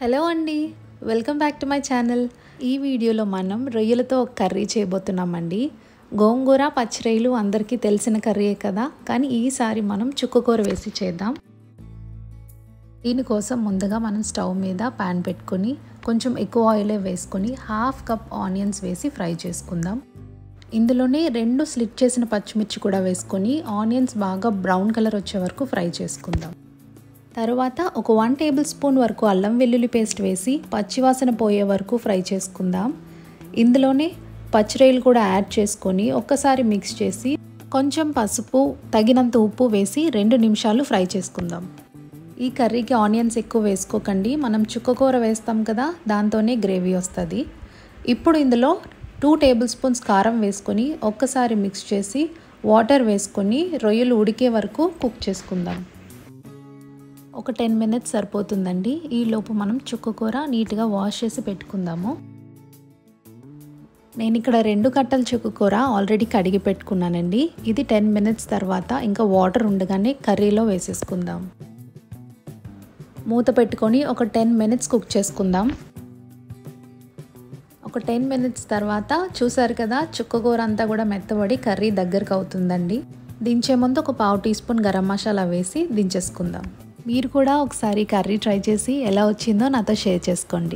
Hello అండి, welcome back to my channel. ఈ వీడియోలో మనం రొయ్యలతో ఒక కర్రీ చేయబోతున్నామండి. గోంగూర పచ్చిరొయ్యలు అందరికీ తెలిసిన కర్రీయే కదా, కానీ ఈసారి మనం చుక్కకూర వేసి చేద్దాం. దీనికోసం ముందుగా మనం స్టవ్ మీద ప్యాన్ పెట్టుకొని కొంచెం ఎక్కువ ఆయిలే వేసుకొని హాఫ్ కప్ ఆనియన్స్ వేసి ఫ్రై చేసుకుందాం. ఇందులోనే 2 స్లిట్ చేసిన పచ్చిమిర్చి కూడా వేసుకొని ఆనియన్స్ బాగా బ్రౌన్ కలర్ వచ్చే వరకు ఫ్రై చేసుకుందాం. తర్వాత ఒక 1 టేబుల్ స్పూన్ వరకు అల్లం వెల్లుల్లి పేస్ట్ వేసి పచ్చివాసన పోయే వరకు ఫ్రై చేసుకుందాం. ఇందులోనే పచ్చిరొయ్యలు కూడా యాడ్ చేసుకొని ఒక్కసారి మిక్స్ చేసి కొంచెం పసుపు, తగినంత ఉప్పు వేసి 2 నిమిషాలు ఫ్రై చేసుకుందాం. ఈ కర్రీకి ఆనియన్స్ ఎక్కువ వేసుకోకండి, మనం చుక్కకూర వేస్తాం కదా, దాంతోనే గ్రేవీ వస్తుంది. ఇప్పుడు ఇందులో 2 టేబుల్ స్పూన్స్ కారం వేసుకొని ఒక్కసారి మిక్స్ చేసి వాటర్ వేసుకొని రొయ్యలు ఉడికే వరకు కుక్ చేసుకుందాం. ఒక 10 మినిట్స్ సరిపోతుందండి. ఈలోపు మనం చుక్కకూర నీట్గా వాష్ చేసి పెట్టుకుందాము. నేను ఇక్కడ 2 కట్టల చుక్కకూర ఆల్రెడీ కడిగి పెట్టుకున్నానండి. ఇది 10 మినిట్స్ తర్వాత ఇంకా వాటర్ ఉండగానే కర్రీలో వేసేసుకుందాం. మూత పెట్టుకొని ఒక 10 మినిట్స్ కుక్ చేసుకుందాం. ఒక 10 మినిట్స్ తర్వాత చూసారు కదా, చుక్కకూర అంతా కూడా మెత్తబడి కర్రీ దగ్గరకు అవుతుందండి. దించే ముందు ఒక 1/2 టీ స్పూన్ గరం మసాలా వేసి దించేసుకుందాం. మీరు కూడా ఒకసారి కర్రీ ట్రై చేసి ఎలా వచ్చిందో నాతో షేర్ చేసుకోండి.